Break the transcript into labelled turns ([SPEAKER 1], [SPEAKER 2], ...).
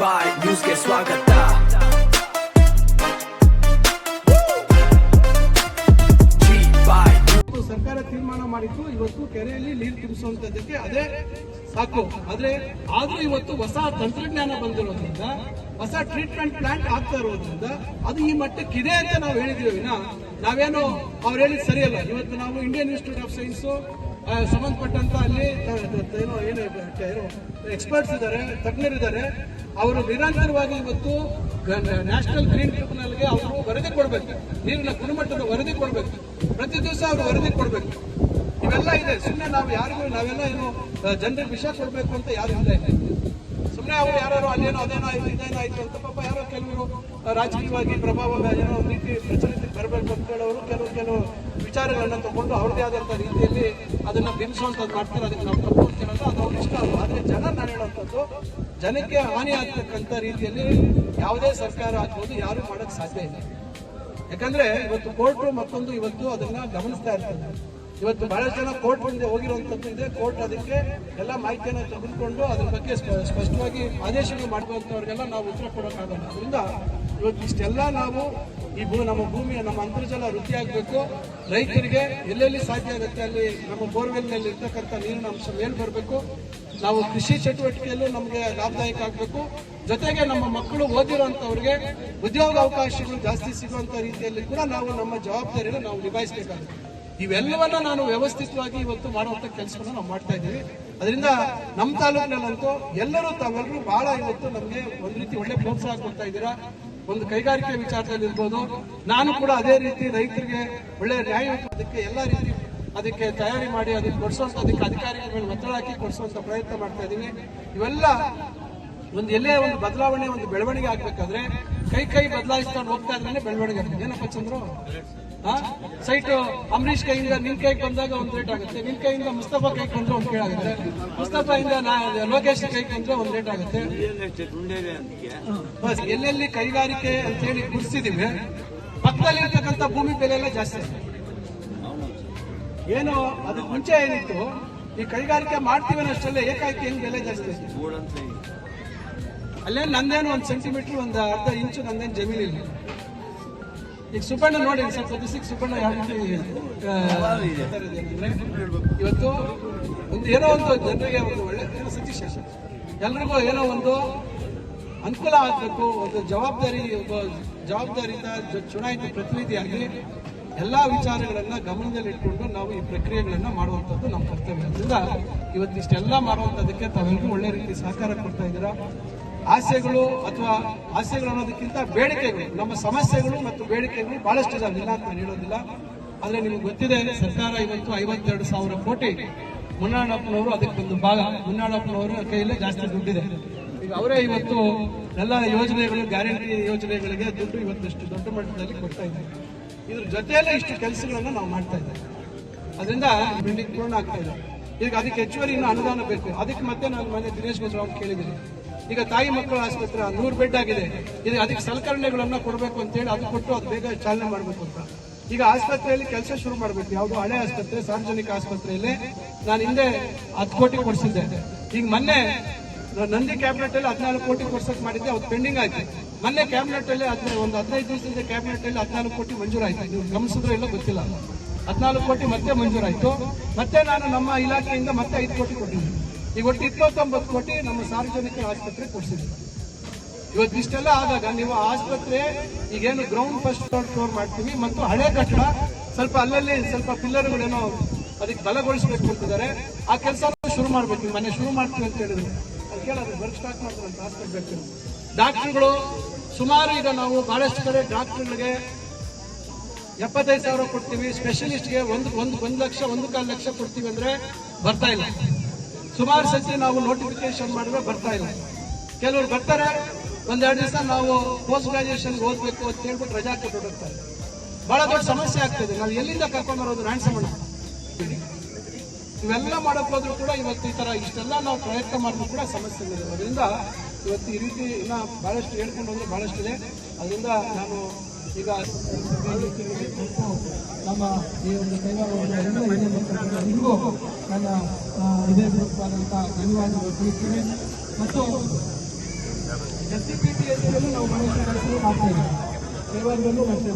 [SPEAKER 1] ಬಾಯ್ ನ್ಯೂಸ್ಗೆ ಸ್ವಾಗತ.
[SPEAKER 2] ಸರ್ಕಾರ ತೀರ್ಮಾನ ಮಾಡಿತ್ತು ಇವತ್ತು ಕೆರೆಯಲ್ಲಿ ನೀರು ತುಂಬಿಸುವಂತದ್ದಕ್ಕೆ ಅದೇ ಸಾಕು. ಆದ್ರೂ ಇವತ್ತು ಹೊಸ ತಂತ್ರಜ್ಞಾನ ಬಂದಿರೋದ್ರಿಂದ, ಹೊಸ ಟ್ರೀಟ್ಮೆಂಟ್ ಪ್ಲಾಂಟ್ ಆಗ್ತಾ ಇರೋದ್ರಿಂದ ಅದು ಈ ಮಟ್ಟಕ್ಕಿದೆ ಅಂತ ನಾವು ಹೇಳಿದೀವಿ. ನಾವೇನು ಅವ್ರು ಹೇಳಿದ್ ಸರಿಯಲ್ಲ. ಇವತ್ತು ನಾವು ಇಂಡಿಯನ್ ಇನ್ಸ್ಟಿಟ್ಯೂಟ್ ಆಫ್ ಸೈನ್ಸ್ ಸಂಬಂಧಪಟ್ಟಂತ ಅಲ್ಲಿ ಏನು ಎಕ್ಸ್ಪರ್ಟ್ಸ್ ಇದ್ದಾರೆ, ತಜ್ಞರಿದ್ದಾರೆ. ಅವರು ನಿರಂತರವಾಗಿ ಇವತ್ತು ನ್ಯಾಷನಲ್ ಗ್ರೀನ್ ಟ್ರಿಬ್ಯುನಲ್ಗೆ ಅವರು ವರದಿ ಕೊಡಬೇಕು, ನೀರಿನ ಗುಣಮಟ್ಟದ ವರದಿ ಕೊಡಬೇಕು, ಪ್ರತಿ ದಿವಸ ಅವರು ವರದಿ ಕೊಡಬೇಕು. ಇವೆಲ್ಲ ಇದೆ. ಸುಮ್ಮನೆ ನಾವೆಲ್ಲ ಏನು ಜನರಿಗೆ ವಿಷಯ ಕೊಡಬೇಕು ಅಂತ ಯಾರು ಇಲ್ಲ. ಸುಮ್ಮನೆ ಅವರು ಯಾರು ಅಲ್ಲೇನೋ ಅದೇನಾಯ್ತು ಇದೇನಾಯ್ತು ಅಂತ ಪಾಪ ಯಾರೋ ಕೆಲವರು ರಾಜಕೀಯವಾಗಿ ಪ್ರಭಾವ ಏನೋ ರೀತಿ ಪ್ರಚಲಿತಕ್ಕೆ ಬರಬೇಕು ಅಂತ ಹೇಳೋರು ಕೆಲವು ವಿಚಾರಗಳನ್ನ ತಗೊಂಡು ಅವ್ರದೇ ಆದಂಥ ರೀತಿಯಲ್ಲಿ ಅದನ್ನ ಬಿಂಬಿಸುವಂಥದ್ದು ಮಾಡ್ತಾರೆ. ಅದಕ್ಕೆ ನಾವು ತಪ್ಪು ಅಂತ ಹೇಳೋದು ಅದು ಅವ್ರ ಇಷ್ಟ ಅಲ್ಲ. ಆದರೆ ಜನ ನಾನು ಹೇಳುವಂಥದ್ದು, ಜನಕ್ಕೆ ಹಾನಿ ಆಗ್ತಕ್ಕಂಥ ರೀತಿಯಲ್ಲಿ ಯಾವುದೇ ಸರ್ಕಾರ ಆಗ್ಬೋದು ಯಾರು ಮಾಡೋಕ್ಕೆ ಸಾಧ್ಯ ಇಲ್ಲ. ಯಾಕಂದ್ರೆ ಇವತ್ತು ಕೋರ್ಟ್ ಮತ್ತೊಂದು ಇವತ್ತು ಅದನ್ನ ಗಮನಿಸ್ತಾ ಇರ್ತಾರೆ. ಇವತ್ತು ಬಹಳಷ್ಟು ಜನ ಕೋರ್ಟ್ ಮುಂದೆ ಹೋಗಿರುವಂತದ್ದು ಇದೆ. ಕೋರ್ಟ್ ಅದಕ್ಕೆ ಎಲ್ಲ ಮಾಹಿತಿಯನ್ನು ತೆಗೆದುಕೊಂಡು ಅದ್ರ ಬಗ್ಗೆ ಸ್ಪಷ್ಟವಾಗಿ ಆದೇಶಗಳು ಮಾಡುವಂತವ್ರಿಗೆಲ್ಲ ನಾವು ಉತ್ತರ ಕೊಡೋಕ್ಕಾಗಲ್ಲ. ಅದರಿಂದ ಇವತ್ತು ಇಷ್ಟೆಲ್ಲ ನಾವು ನಮ್ಮ ಭೂಮಿಯ ನಮ್ಮ ಅಂತರ್ಜಲ ವೃದ್ಧಿ ಆಗಬೇಕು. ರೈತರಿಗೆ ಎಲ್ಲೆಲ್ಲಿ ಸಾಧ್ಯ ಆಗುತ್ತೆ ಅಲ್ಲಿ ನಮ್ಮ ಬೋರ್ವೆಲ್ನಲ್ಲಿ ಇರ್ತಕ್ಕಂಥ ನೀರಿನ ಅಂಶ ಮೇಲ್ ಬರಬೇಕು. ನಾವು ಕೃಷಿ ಚಟುವಟಿಕೆಯಲ್ಲೂ ನಮಗೆ ಲಾಭದಾಯಕ ಆಗಬೇಕು. ಜೊತೆಗೆ ನಮ್ಮ ಮಕ್ಕಳು ಓದಿರುವಂತವ್ರಿಗೆ ಉದ್ಯೋಗ ಅವಕಾಶಗಳು ಜಾಸ್ತಿ ಸಿಗುವಂತ ರೀತಿಯಲ್ಲಿ ಕೂಡ ನಾವು ನಮ್ಮ ಜವಾಬ್ದಾರಿಯನ್ನು ನಾವು ನಿಭಾಯಿಸಬೇಕಾಗುತ್ತೆ. ಇವೆಲ್ಲವನ್ನ ನಾನು ವ್ಯವಸ್ಥಿತವಾಗಿ ಇವತ್ತು ಮಾಡುವಂತ ಕೆಲಸವನ್ನು ನಾವು ಮಾಡ್ತಾ ಇದ್ದೀವಿ. ಅದರಿಂದ ನಮ್ಮ ತಾಲೂಕಿನಲ್ಲಂತೂ ತಾವೆಲ್ಲರೂ ಬಹಳ ಇವತ್ತು ನಮಗೆ ಒಂದು ರೀತಿ ಒಳ್ಳೆ ಪ್ರೋತ್ಸಾಹ ಕೊಡ್ತಾ ಇದ್ದೀರಾ. ಒಂದು ಕೈಗಾರಿಕೆ ವಿಚಾರದಲ್ಲಿ ಇರ್ಬೋದು, ನಾನು ಕೂಡ ಅದೇ ರೀತಿ ರೈತರಿಗೆ ಒಳ್ಳೆ ನ್ಯಾಯ ಅದಕ್ಕೆ ಎಲ್ಲ ರೀತಿ ಅದಕ್ಕೆ ತಯಾರಿ ಮಾಡಿ ಅದಕ್ಕೆ ಕೊಡಿಸುವಂತ ಅದಕ್ಕೆ ಅಧಿಕಾರಿಗಳ ಮೇಲೆ ಒತ್ತಡ ಹಾಕಿ ಕೊಡಿಸುವಂತ ಪ್ರಯತ್ನ ಮಾಡ್ತಾ ಇದೀವಿ. ಇವೆಲ್ಲ ಎಲ್ಲೇ ಒಂದು ಬದಲಾವಣೆ ಒಂದು ಬೆಳವಣಿಗೆ ಆಗ್ಬೇಕಾದ್ರೆ ಕೈ ಬದಲಾಯಿಸ್ಕೊಂಡು ಹೋಗ್ತಾ ಇದ್ರೆ ಬೆಳವಣಿಗೆ ಆಗ್ತದೆ. ಏನಪ್ಪ ಚಂದ್ರು, ಸೈಟ್ ಅಂಬರೀಷ್ ಕೈಯಿಂದ ನಿನ್ ಕೈಗೆ ಬಂದಾಗ ಒಂದ್ ರೇಟ್ ಆಗುತ್ತೆ, ನಿನ್ ಕೈಯಿಂದ ಮುಸ್ತಫಾ ಕೈಗೆ ಬಂದ್ರೆ ಒಂದ್ ಕೇಳಾಗುತ್ತೆ, ಮುಸ್ತಫಾಯಿಂದ ಲೋಕೇಶ್ ಕೈಗೆ ಬಂದ್ರೆ ಒಂದ್ ರೇಟ್ ಆಗುತ್ತೆ. ಎಲ್ಲೆಲ್ಲಿ ಕೈಗಾರಿಕೆ ಅಂತ ಹೇಳಿ ಗುರುತಿಸಿದೀವಿ ಪಕ್ಕದಲ್ಲಿ ಇರ್ತಕ್ಕಂಥ ಭೂಮಿ ಬೆಲೆ ಎಲ್ಲ ಜಾಸ್ತಿ. ಏನು ಅದಕ್ಕೆ ಮುಂಚೆ ಏನಿತ್ತು, ಈ ಕೈಗಾರಿಕೆ ಮಾಡ್ತೀವಿ ಅಷ್ಟಲ್ಲೇ ಏಕಾಏಕಿ ಹೆಂಗ್ ಬೆಲೆ ಜಾಸ್ತಿ. ಅಲ್ಲೇ ನಂದೇನು 1 ಸೆಂಟಿಮೀಟರ್ 1/2 ಇಂಚು ನಂದೇನು ಜಮೀನಿಲ್ಲ. ಈಗ ಸುಬ್ಬಣ್ಣ ನೋಡಿ ಸ್ವಲ್ಪ ಸುಬ್ಬಣ್ಣ ಯಾವ ರೀತಿ ಇವತ್ತು ಏನೋ ಒಂದು ಜನರಿಗೆ ಒಂದು ಒಳ್ಳೆ ಸತೀಶ್ ಎಲ್ರಿಗೂ ಏನೋ ಒಂದು ಅನುಕೂಲ ಆಗ್ಬೇಕು. ಒಂದು ಜವಾಬ್ದಾರಿಯಿಂದ ಚುನಾಯಿತ ಪ್ರತಿನಿಧಿಯಾಗಿ ಎಲ್ಲಾ ವಿಚಾರಗಳನ್ನ ಗಮನದಲ್ಲಿಟ್ಕೊಂಡು ನಾವು ಈ ಪ್ರಕ್ರಿಯೆಗಳನ್ನ ಮಾಡುವಂತದ್ದು ನಮ್ಮ ಕರ್ತವ್ಯ. ಅದರಿಂದ ಇವತ್ತು ಇಷ್ಟೆಲ್ಲ ಮಾಡುವಂತದಕ್ಕೆ ತಾವೆಲ್ಲರೂ ಒಳ್ಳೆ ರೀತಿ ಸಹಕಾರ ಕೊಡ್ತಾ ಇದ್ದೀರಾ. ಆಸೆಗಳು ಅನ್ನೋದಕ್ಕಿಂತ ಬೇಡಿಕೆಗಳು, ನಮ್ಮ ಸಮಸ್ಯೆಗಳು ಮತ್ತು ಬೇಡಿಕೆಗಳು ಬಹಳಷ್ಟು ಇಲ್ಲ ಅಂತ ನಾನು ಹೇಳೋದಿಲ್ಲ. ಆದ್ರೆ ನಿಮ್ಗೆ ಗೊತ್ತಿದೆ, ಸರ್ಕಾರ ಇವತ್ತು 52,000 ಕೋಟಿ ಮುನ್ನಾಳಪ್ಪನವರು ಅದಕ್ಕೊಂದು ಭಾಗ. ಮುನ್ನಾಳಪ್ಪನವರ ಕೈಯಲ್ಲೇ ಜಾಸ್ತಿ ದುಡ್ಡಿದೆ. ಈಗ ಅವರೇ ಇವತ್ತು ಎಲ್ಲ ಯೋಜನೆಗಳು, ಗ್ಯಾರಂಟಿ ಯೋಜನೆಗಳಿಗೆ ದುಡ್ಡು ಇವತ್ತಷ್ಟು ದೊಡ್ಡ ಮಟ್ಟದಲ್ಲಿ ಕೊಡ್ತಾ ಇದ್ದಾರೆ. ಇದ್ರ ಜೊತೆಯಲ್ಲೇ ಇಷ್ಟು ಕೆಲಸಗಳನ್ನ ನಾವು ಮಾಡ್ತಾ ಇದ್ದೇವೆ. ಅದರಿಂದ ಬಿಲ್ಡಿಂಗ್ ಪೂರ್ಣ ಆಗ್ತಾ ಇದೆ. ಈಗ ಅದಕ್ಕೆ ಹೆಚ್ಚುವರಿ ಇನ್ನು ಅನುದಾನ ಬೇಕು. ಅದಕ್ಕೆ ಮತ್ತೆ ನಾನು ಮನೆ ದಿನೇಶ್ ಗುಜರಾವ್ ಕೇಳಿದ್ದೀನಿ. ಈಗ ತಾಯಿ ಮಕ್ಕಳ ಆಸ್ಪತ್ರೆ 100 ಬೆಡ್ ಆಗಿದೆ. ಇದು ಅದಕ್ಕೆ ಸಲಕರಣೆಗಳನ್ನ ಕೊಡಬೇಕು ಅಂತ ಹೇಳಿ ಅದು ಕೊಟ್ಟು ಅದು ಬೇಗ ಚಾಲನೆ ಮಾಡಬೇಕು ಅಂತ. ಈಗ ಆಸ್ಪತ್ರೆಯಲ್ಲಿ ಕೆಲಸ ಶುರು ಮಾಡಬೇಕು. ಯಾವುದು ಹಳೆ ಆಸ್ಪತ್ರೆ, ಸಾರ್ವಜನಿಕ ಆಸ್ಪತ್ರೆಯಲ್ಲಿ ನಾನು ಹಿಂದೆ 10 ಕೋಟಿ ಕೊಡಿಸಿದ್ದೆ. ಈಗ ಮೊನ್ನೆ ನಂದಿ ಕ್ಯಾಬಿನೆಟ್ ಅಲ್ಲಿ 14 ಕೋಟಿ ಕೊಡ್ಸಕ್ ಮಾಡಿದ್ದೆ, ಅದು ಪೆಂಡಿಂಗ್ ಆಯ್ತು. ಮೊನ್ನೆ ಕ್ಯಾಬಿನೆಟ್ ಅಲ್ಲಿ ಒಂದು 15 ದಿವಸದಿಂದ ಕ್ಯಾಬಿನೆಟ್ ಅಲ್ಲಿ 14 ಕೋಟಿ ಮಂಜೂರಾಯ್ತು. ನೀವು ಗಮನಿಸಿದ್ರೆ ಇಲ್ಲ ಗೊತ್ತಿಲ್ಲ, 14 ಕೋಟಿ ಮತ್ತೆ ಮಂಜೂರಾಯ್ತು. ಮತ್ತೆ ನಾನು ನಮ್ಮ ಇಲಾಖೆಯಿಂದ ಮತ್ತೆ 5 ಕೋಟಿ ಕೊಟ್ಟಿದ್ದೀನಿ. ಈಗ ಒಟ್ಟು 29 ಕೋಟಿ ನಮ್ಮ ಸಾರ್ವಜನಿಕ ಆಸ್ಪತ್ರೆ ಕೊಡಿಸಿದ್ದೀವಿ. ಇವತ್ತು ಇಷ್ಟೆಲ್ಲ ಆದಾಗ ನೀವು ಆಸ್ಪತ್ರೆ ಈಗೇನು ಗ್ರೌಂಡ್ ಫಸ್ಟ್ ಫ್ಲೋರ್ ಮಾಡ್ತೀವಿ ಮತ್ತು ಹಳೆ ಕಟ್ಟಡ ಸ್ವಲ್ಪ ಅಲ್ಲಲ್ಲಿ ಸ್ವಲ್ಪ ಪಿಲ್ಲರ್ಗಳೇನೋ ಅದಕ್ಕೆ ಬಲಗೊಳಿಸಬೇಕು ಅಂತಿದ್ದಾರೆ. ಆ ಕೆಲಸ ಶುರು ಮಾಡ್ಬೇಕು. ಮನೆ ಶುರು ಮಾಡ್ತೀವಿ ಅಂತ ಹೇಳಿದ್ರು. ಅದು ಕೇಳೋದು ವರ್ಕ್ ಸ್ಟಾರ್ಟ್ ಮಾಡ್ತಾರಂತ ಆಸ್ಪತ್ರೆ. ಡಾಕ್ಟರ್ಗಳು ಸುಮಾರು ಈಗ ನಾವು ಬಹಳಷ್ಟು ಕಡೆ ಡಾಕ್ಟರ್ಗಳಿಗೆ 75,000 ಕೊಡ್ತೀವಿ, ಸ್ಪೆಷಲಿಸ್ಟ್ಗೆ 1 ಲಕ್ಷ 1.25 ಲಕ್ಷ ಕೊಡ್ತೀವಿ ಅಂದ್ರೆ ಬರ್ತಾ ಇಲ್ಲ. ಸುಮಾರು ಸತಿ ನಾವು ನೋಟಿಫಿಕೇಶನ್ ಮಾಡಿದ್ರೆ ಬರ್ತಾ ಇಲ್ಲ. ಕೆಲವರು ಬರ್ತಾರೆ, 1-2 ದಿವಸ ನಾವು ಪೋಸ್ಟ್ ಗ್ರಾಜುಯೇಷನ್ ಓದ್ಬೇಕು ಅಂತ ಹೇಳ್ಬಿಟ್ಟು ರಜಾ ಕೊಟ್ಟಿರ್ತಾರೆ. ಬಹಳ ದೊಡ್ಡ ಸಮಸ್ಯೆ ಆಗ್ತದೆ. ನಾವು ಎಲ್ಲಿಂದ ಕರ್ಕೊಂಡು ಬರೋದು? ರಾಣಸಮಣ ಇವೆಲ್ಲ ಮಾಡಕ್ ಹೋದ್ರು ಕೂಡ ಇವತ್ತು ಈ ತರ ಇಷ್ಟೆಲ್ಲ ನಾವು ಪ್ರಯತ್ನ ಮಾಡಿದ್ರು ಕೂಡ ಸಮಸ್ಯೆಗಳಿದೆ. ಅದರಿಂದ ಇವತ್ತು ಈ ರೀತಿ ಇನ್ನ ಬಹಳಷ್ಟು ಹೇಳ್ಕೊಂಡು ಹೋದ್ರೆ ಬಹಳಷ್ಟಿದೆ. ಅದರಿಂದ ನಾನು ಈಗ ನಮ್ಮ ಈ ಒಂದು ಕೈಗಾರಿಕೆಗೂ ನನ್ನ ಇದೇ ರೂಪವಾದಂಥ ಧನ್ಯವಾದಗಳು ತಿಳಿಸ್ತೀನಿ. ಮತ್ತು SCPT ನಾವು ಮಾಡ್ತಾ ಇದ್ದೀವಿ. ದೇವಾಲಯದಲ್ಲೂ ಅಷ್ಟೇ